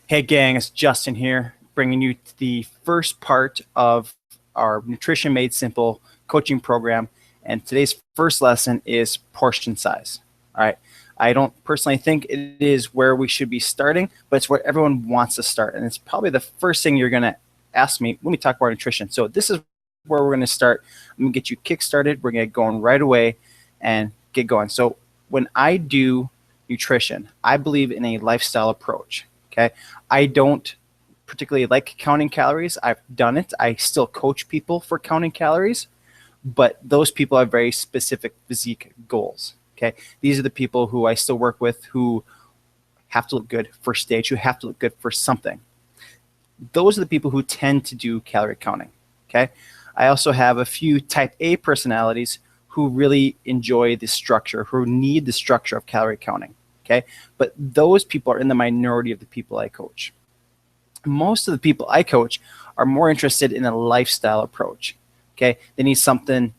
Hey gang, it's Justin here, bringing you the first part of our Nutrition Made Simple coaching program. And today's first lesson is portion size. All right. I don't personally think it is where we should be starting, but it's where everyone wants to start. And it's probably the first thing you're going to ask me when we talk about nutrition. So this is where we're going to start. I'm going to get you kick-started. We're going to get going right away and get going. So when I do nutrition, I believe in a lifestyle approach. Okay. I don't particularly like counting calories. I've done it. I still coach people for counting calories, but those people have very specific physique goals. Okay. These are the people who I still work with who have to look good for stage, who have to look good for something. Those are the people who tend to do calorie counting. Okay. I also have a few type A personalities who really enjoy the structure, who need the structure of calorie counting. Okay. But those people are in the minority of the people I coach. Most of the people I coach are more interested in a lifestyle approach. Okay. They need something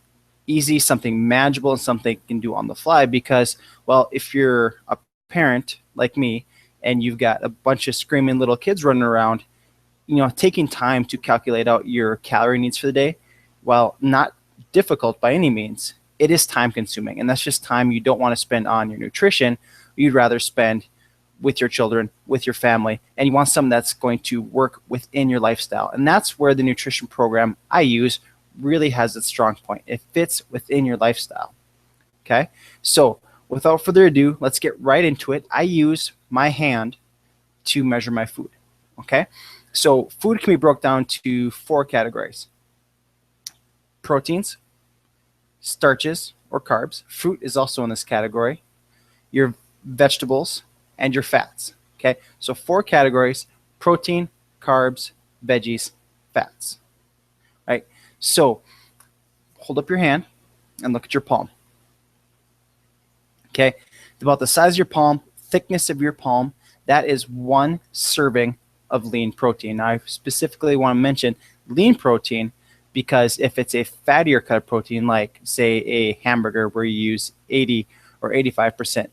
easy, something manageable, and something you can do on the fly because, well, if you're a parent like me and you've got a bunch of screaming little kids running around, taking time to calculate out your calorie needs for the day, while not difficult by any means, it is time consuming. And that's just time you don't want to spend on your nutrition. You'd rather spend with your children, with your family, and you want something that's going to work within your lifestyle. And that's where the nutrition program I use really has its strong point. It fits within your lifestyle. Okay. So without further ado, let's get right into it. I use my hand to measure my food. Okay. So food can be broken down to 4 categories: proteins, starches or carbs. Fruit is also in this category. Your vegetables and your fats. Okay. So 4 categories: protein, carbs, veggies, fats. Right. So hold up your hand and look at your palm. Okay. About the size of your palm, thickness of your palm, that is 1 serving of lean protein. Now, I specifically want to mention lean protein because if it's a fattier cut of protein, like say a hamburger where you use 80 or 85%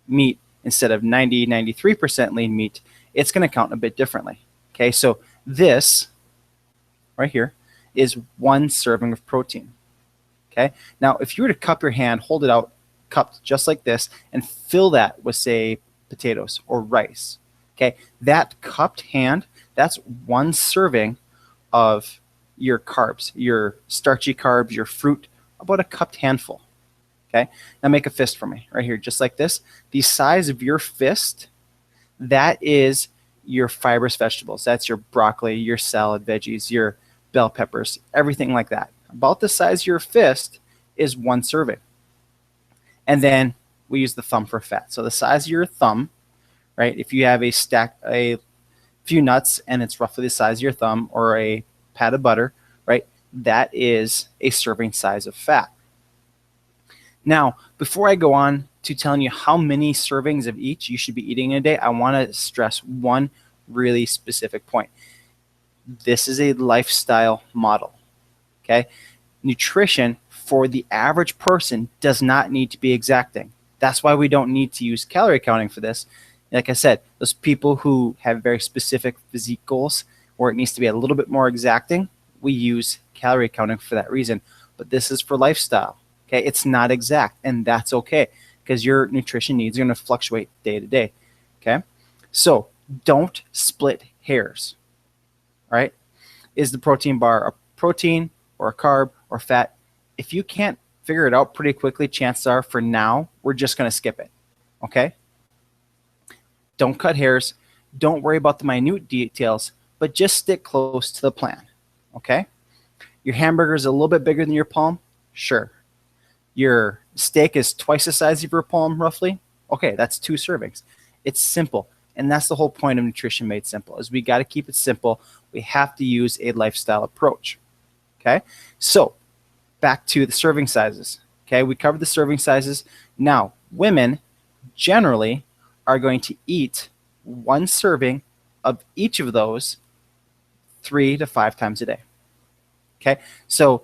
meat instead of 90, 93% lean meat, it's going to count a bit differently. Okay, so this right here is 1 serving of protein. Okay, now if you were to cup your hand, hold it out, cupped just like this, and fill that with, say, potatoes or rice. Okay, that cupped hand, that's 1 serving of your carbs, your starchy carbs, your fruit, about a cupped handful. Okay, now make a fist for me right here, just like this. The size of your fist, that is your fibrous vegetables. That's your broccoli, your salad veggies, your bell peppers, everything like that. About the size of your fist is 1 serving. And then we use the thumb for fat. So the size of your thumb, right? If you have a few nuts and it's roughly the size of your thumb, or a pat of butter, right? That is a serving size of fat. Now, before I go on to telling you how many servings of each you should be eating in a day, I want to stress one really specific point. This is a lifestyle model. Okay? Nutrition for the average person does not need to be exacting. That's why we don't need to use calorie counting for this. Like I said, those people who have very specific physique goals where it needs to be a little bit more exacting, we use calorie counting for that reason. But this is for lifestyle. Okay, it's not exact, and that's okay because your nutrition needs are going to fluctuate day to day. Okay, so don't split hairs. All right, is the protein bar a protein or a carb or fat? If you can't figure it out pretty quickly, chances are for now we're just going to skip it. Okay, don't cut hairs. Don't worry about the minute details, but just stick close to the plan. Okay, your hamburger is a little bit bigger than your palm. Sure. Your steak is twice the size of your palm, roughly. Okay, that's 2 servings. It's simple. And that's the whole point of Nutrition Made Simple, is we got to keep it simple. We have to use a lifestyle approach. Okay, so back to the serving sizes. Okay, we covered the serving sizes. Now, women generally are going to eat 1 serving of each of those 3 to 5 times a day. Okay, so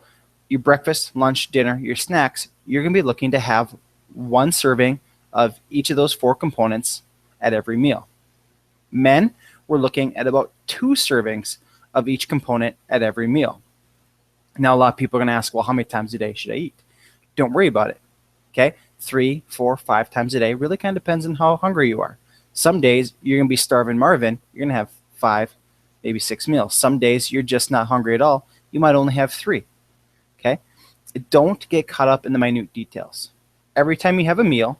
your breakfast, lunch, dinner, your snacks, you're going to be looking to have 1 serving of each of those 4 components at every meal. Men, we're looking at about 2 servings of each component at every meal. Now, a lot of people are going to ask, well, how many times a day should I eat? Don't worry about it. Okay, 3, 4, 5 times a day really kind of depends on how hungry you are. Some days you're going to be starving Marvin. You're going to have 5, maybe 6 meals. Some days you're just not hungry at all. You might only have 3. Okay, don't get caught up in the minute details. Every time you have a meal,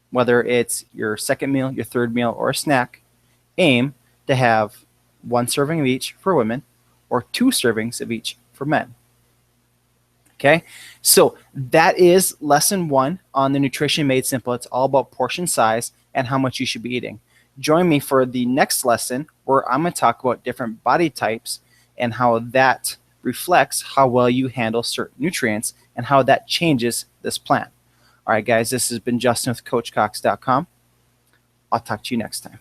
whether it's your second meal, your third meal, or a snack, aim to have 1 serving of each for women or 2 servings of each for men. Okay, so that is lesson 1 on the Nutrition Made Simple. It's all about portion size and how much you should be eating. Join me for the next lesson where I'm going to talk about different body types and how that reflects how well you handle certain nutrients and how that changes this plan. All right, guys, this has been Justin with CoachCox.com. I'll talk to you next time.